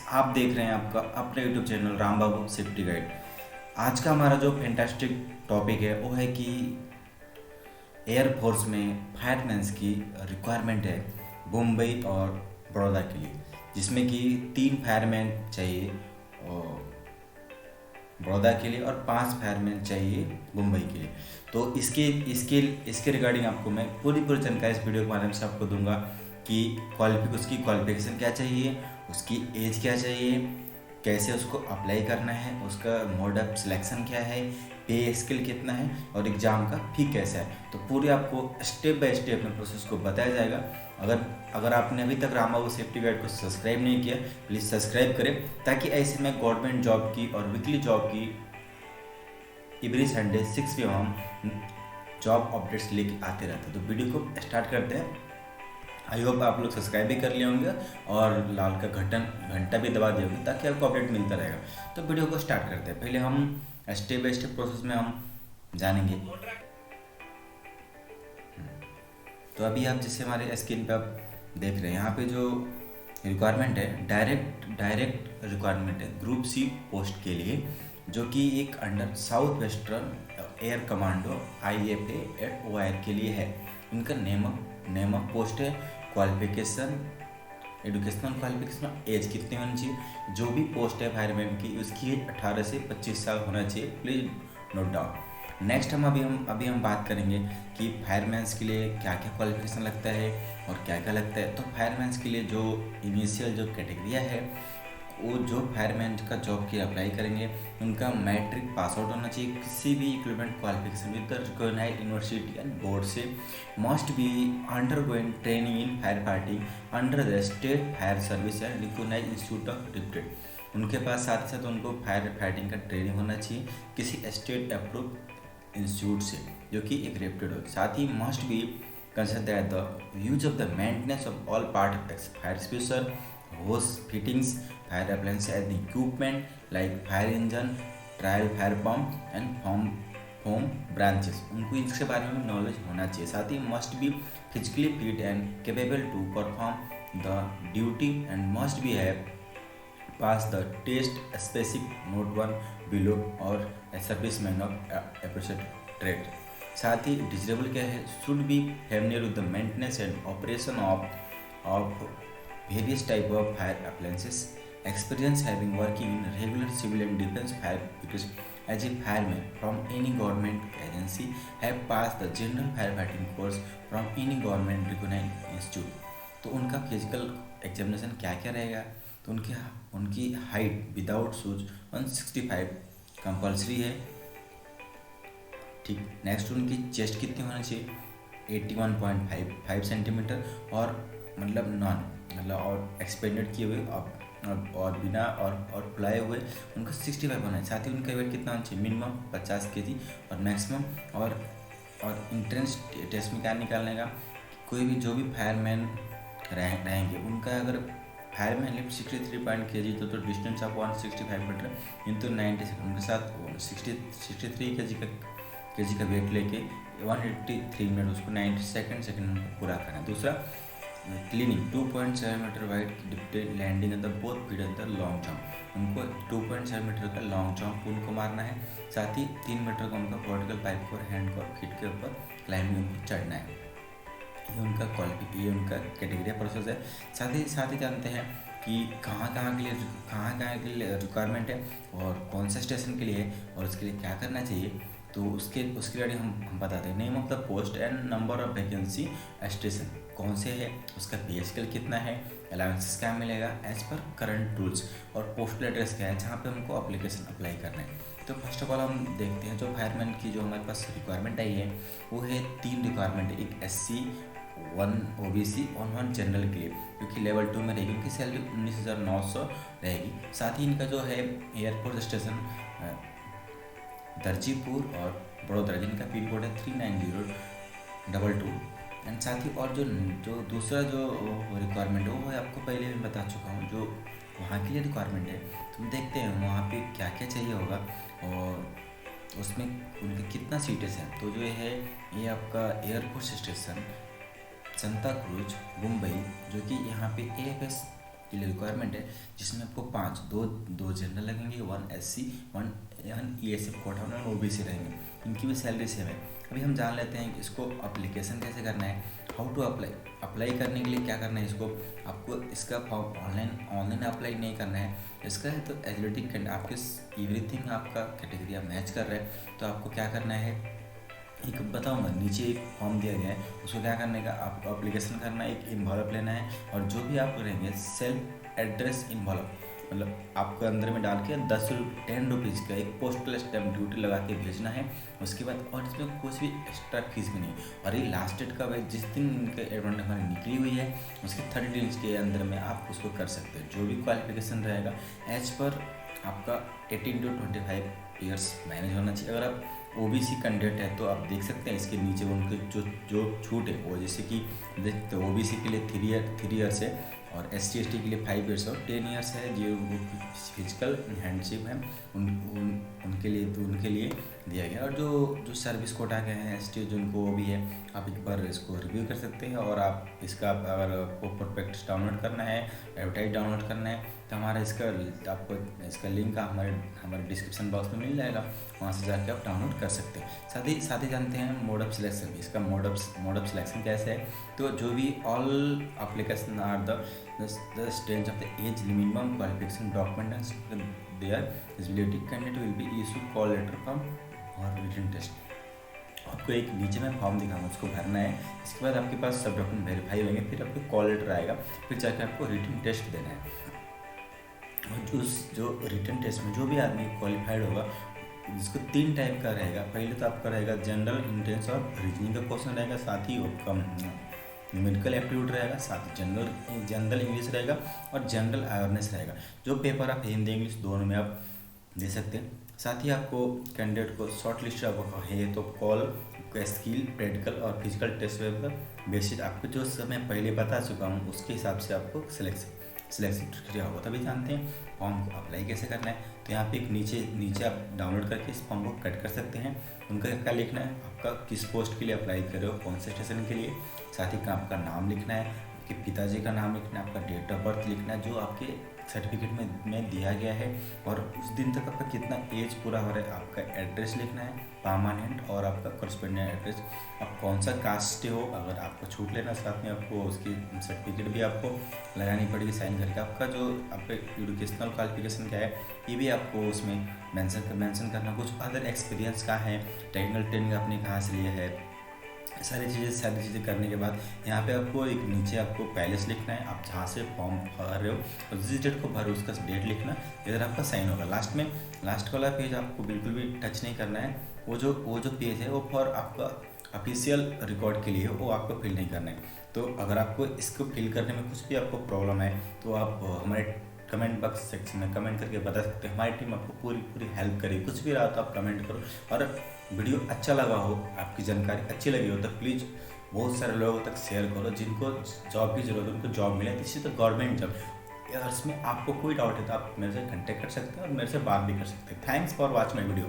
आप देख रहे हैं आपका अपने यूट्यूब चैनल राम बाबू सेफ्टी गाइड। आज का हमारा जो फैंटास्टिक टॉपिक है वो है कि एयरफोर्स में फायरमैन्स की रिक्वायरमेंट है मुंबई और बड़ौदा के लिए, जिसमें कि 3 फायरमैन चाहिए और बड़ौदा के लिए और 5 फायरमैन चाहिए मुंबई के लिए। तो इसके इसके इसके रिगार्डिंग आपको मैं पूरी जानकारी इस वीडियो के माध्यम से आपको दूंगा कि उसकी क्वालिफिकेशन क्या चाहिए, उसकी एज क्या चाहिए, कैसे उसको अप्लाई करना है, उसका मोड ऑफ सिलेक्शन क्या है, पे स्किल कितना है और एग्ज़ाम का फी कैसा है। तो पूरे आपको स्टेप बाय स्टेप में प्रोसेस को बताया जाएगा। अगर अगर आपने अभी तक राम बाबू सेफ्टी गाइड को सब्सक्राइब नहीं किया, प्लीज़ सब्सक्राइब करें, ताकि ऐसे में गवर्नमेंट जॉब की और वीकली जॉब की एवरी संडे 6 PM हम जॉब अपडेट्स लेके आते रहते हैं। तो वीडियो को स्टार्ट करते हैं। आई होप आप लोग सब्सक्राइब भी कर लिए होंगे और लाल का घंटा भी दबा दिए होंगे, ताकि आपको अपडेट मिलता रहेगा। तो वीडियो को स्टार्ट करते हैं। पहले हम स्टेप बाय स्टेप प्रोसेस में हम जानेंगे। तो अभी आप जैसे हमारे स्क्रीन पे आप देख रहे हैं, यहाँ पे जो रिक्वायरमेंट है डायरेक्ट रिक्वायरमेंट है ग्रुप सी पोस्ट के लिए, जो कि एक under south western air commando IFA OIR के लिए है। इनका नेम ऑफ पोस्ट है, क्वालिफिकेशन, एजुकेशनल क्वालिफिकेशन, एज कितनी होनी चाहिए। जो भी पोस्ट है फायरमैन की, उसकी एज 18 से 25 साल होना चाहिए, प्लीज नोट डाउन। नेक्स्ट हम बात करेंगे कि फायरमैन्स के लिए क्या क्या क्वालिफिकेशन लगता है और क्या क्या लगता है। तो फायरमैन्स के लिए जो इनिशियल जो कैटेगरिया है, वो जो फायरमैन का जॉब के अप्लाई करेंगे, उनका मैट्रिक पास आउट होना चाहिए किसी भी equivalent qualification with the recognised university and board से, must be undergoing training in fire fighting under the state fire service and recognised institute of repute. उनके पास साथ ही साथ उनको फायर फाइटिंग का ट्रेनिंग होना चाहिए किसी स्टेट अप्रूव इंस्टीट्यूट से, जो कि एक रेप्यूटेड हो। साथ ही must be consider the use of the maintenance of all part of fire extinguisher, hose fittings, fire appliance and equipment like fire engine, trial fire pump and foam branches। उनको इसके बारे में नॉलेज होना चाहिए। साथ ही must be physically fit and capable to perform the duty and must be have pass the test specific note 1 below और serviceman of approached trade. साथ ही डिजरेबल क्या है, should be familiar with the maintenance and operation of various type of fire appliances, experience having working in regular civil and defense fire because as a fireman from any government agency, have passed the general firefighting course from any government recognized institute। तो उनका physical examination क्या क्या रहेगा, तो उनकी height without shoes 165 compulsory है। ठीक, next उनकी चेस्ट कितनी होना चाहिए, 81.5 सेंटीमीटर, और मतलब और एक्सपेंडेड किए हुए और बिना और फुलाए हुए उनका 65 होना है। साथ ही उनका वेट कितना होना चाहिए, मिनिमम 50 kg और मैक्सिमम। और इंट्रेंस टेस्ट में क्या निकालने का, कोई भी जो भी फायरमैन रहेंगे उनका अगर फायरमैन लिफ्ट 63 kg तो distance of 165 metre into 90 second, उनके साथ 63 kg का वेट लेके 183 मिनट उसको 90 सेकेंड में पूरा करना है। दूसरा cleaning 2.7 metre wide dipped landing at the both feet at the long jump, उनको 2.7 मीटर का लॉन्ग जंप उनको मारना है। साथ ही 3 मीटर का उनका वर्टिकल पाइप और हैंड को फीट के ऊपर क्लाइंबिंग उनको चढ़ना है। ये उनका कैटेगरी प्रोसेस है। साथ ही जानते हैं कि कहाँ के लिए रिक्वायरमेंट है और कौन सा स्टेशन के लिए है और उसके लिए क्या करना चाहिए। तो उसके लिए हम बताते हैं। Name of the post and number of vacancy, station कौन से है, उसका पे स्केल कितना है, अलाउंसेस क्या मिलेगा एज पर करंट रूल्स, और पोस्टल एड्रेस क्या है जहाँ पे हमको एप्लीकेशन अप्लाई करना है। तो फर्स्ट ऑफ ऑल हम देखते हैं जो फायरमैन की जो हमारे पास रिक्वायरमेंट आई है, वो है 3 रिक्वायरमेंट है, एक SC, 1 OBC और 1 जनरल के लिए, क्योंकि लेवल 2 में रहेगी। उनकी सैलरी 19,900 रहेगी। साथ ही इनका जो है एयरपोर्ट स्टेशन दर्जीपुर और बड़ौदा, जिनका पिन कोड है 39022। एंड साथ ही और जो दूसरा जो रिक्वायरमेंट है वो है, आपको पहले भी बता चुका हूँ, जो वहाँ के लिए रिक्वायरमेंट है। तो देखते हैं वहाँ पे क्या क्या चाहिए होगा और उसमें उनके कितना सीटें हैं। तो जो है ये आपका air force station Santa cruise Mumbai, जो कि यहाँ पे AFS के लिए रिक्वायरमेंट है, जिसमें आपको 5 दो दो जनरल लगेंगे, 1 SC, 1 ESF कोटा और OBC रहेंगे। इनकी भी सैलरी सेम है। अभी हम जान लेते हैं कि इसको अप्लीकेशन कैसे करना है, हाउ टू अप्लाई करने के लिए क्या करना है। आपको इसका फॉर्म ऑनलाइन अप्लाई नहीं करना है। इसका है तो एथलेटिक आपके एवरीथिंग आपका कैटेगरी मैच कर रहा है, तो आपको क्या करना है, एक बताऊंगा, नीचे एक फॉर्म दिया गया है, उसको क्या करने का, आपको एप्लीकेशन करना है, एक इन्वॉल्व लेना है, और जो भी आप करेंगे सेल्फ एड्रेस इन्वॉल्व, मतलब आपको अंदर में डाल के 10 रुपीज़ का एक पोस्टल स्टैम्प ड्यूटी लगा के भेजना है। उसके बाद और इसमें कुछ भी एक्स्ट्रा फीस भी नहीं। और ये लास्ट डेट कब है, जिस दिन इनके एडवांस हमारी निकली हुई है उसके 30 डेज के अंदर में आप उसको कर सकते हैं। जो भी क्वालिफिकेशन रहेगा एज पर आपका 18 to 25 ईयर्स मैनेज होना चाहिए। अगर आप OBC कैंडिडेट है तो आप देख सकते हैं इसके नीचे उनके जो छूट है वो, जैसे कि देखते हैं OBC के लिए 3 ईयर्स है, और ST/ST के लिए 5 ईयर्स और 10 ईयर्स है। जो फिजिकल हैंडशिप है उनके लिए दिया गया। और जो सर्विस कोटा के हैं ST जिनको वो भी है, आप एक बार इसको रिव्यू कर सकते हैं। और आप इसका अगर आपको प्रोस्पेक्टस डाउनलोड करना है, एडवर्टाइज डाउनलोड करना है, तो हमारा आपको इसका लिंक हमारे डिस्क्रिप्शन बॉक्स में मिल जाएगा, वहाँ से जाके आप डाउनलोड कर सकते हैं। साथ ही जानते हैं मोड ऑफ सिलेक्शन। इसका मोड ऑफ सिलेक्शन कैसे है, तो जो भी all application are the stage of the age minimum qualification documents their eligibility candidate will be issue call letter from और रिटन टेस्ट। आपको एक नीचे में फॉर्म दिखाऊंगा, उसको भरना है। इसके बाद आपके पास सब डॉक्यूमेंट वेरीफाई होंगे, फिर आपको कॉल लेटर आएगा, फिर जाकर आपको रिटन टेस्ट देना है। और जो रिटन टेस्ट में जो भी आदमी क्वालिफाइड होगा, जिसको 3 टाइप का रहेगा। पहले तो आपका रहेगा जनरल, इंटेंस और रीजनिंग का क्वेश्चन रहेगा, साथ ही आपका न्यूमेरिकल एप्टीट्यूड रहेगा, साथ ही जनरल इंग्लिश रहेगा और जनरल अवेयरनेस रहेगा। जो पेपर आप हिंदी इंग्लिश दोनों में आप दे सकते हैं। साथ ही आपको कैंडिडेट को शॉर्ट लिस्ट है तो कॉल स्किल, प्रैक्टिकल और फिजिकल टेस्ट पेपर बेसिस आपको जो समय पहले बता चुका हूँ उसके हिसाब से आपको सिलेक्शन प्रक्रिया होगा। तभी जानते हैं फॉर्म को अप्लाई कैसे करना है। तो यहाँ पे एक नीचे आप डाउनलोड करके इस फॉर्म को कट कर सकते हैं। उनका क्या लिखना है, आपका किस पोस्ट के लिए अप्लाई कर रहे हो, कौन से स्टेशन के लिए, साथ ही आपका नाम लिखना है, आपके पिताजी का नाम लिखना है, आपका डेट ऑफ बर्थ लिखना है जो आपके सर्टिफिकेट में दिया गया है, और उस दिन तक आपका कितना एज पूरा हो रहा है। आपका एड्रेस लिखना है परमानेंट, और आपका कॉरेस्पोंडेंट एड्रेस, आप कौन सा कास्ट हो, अगर आपको छूट लेना साथ में आपको उसकी सर्टिफिकेट भी आपको लगानी पड़ेगी साइन करके। आपका जो आपका एजुकेशनल क्वालिफिकेशन क्या है ये भी आपको उसमें मेंशन करना, कुछ अदर एक्सपीरियंस का है, टेक्निकल ट्रेनिंग आपने कहाँ से लिया है, सारी चीज़ें करने के बाद यहाँ पे आपको एक नीचे आपको पैलेस लिखना है, आप जहाँ से फॉर्म भर रहे हो और जिस डेट को भरो उसका डेट लिखना, इधर आपका साइन होगा। लास्ट वाला पेज आपको बिल्कुल भी टच नहीं करना है। वो जो पेज है वो फॉर आपका ऑफिशियल रिकॉर्ड के लिए, वो आपको फिल नहीं करना है। तो अगर आपको इसको फिल करने में कुछ भी आपको प्रॉब्लम है तो आप हमारे कमेंट बॉक्स सेक्शन में कमेंट करके बता सकते हैं। हमारी टीम आपको पूरी हेल्प करेगी। कुछ भी रहा तो आप कमेंट करो, और वीडियो अच्छा लगा हो, आपकी जानकारी अच्छी लगी हो तो प्लीज़ बहुत सारे लोगों तक शेयर करो जिनको जॉब की जरूरत है, उनको जॉब मिले, इसी तो गवर्नमेंट जॉब। अगर इसमें आपको कोई डाउट है तो आप मेरे से कॉन्टेक्ट कर सकते हैं और मेरे से बात भी कर सकते हैं। Thanks for watch my video.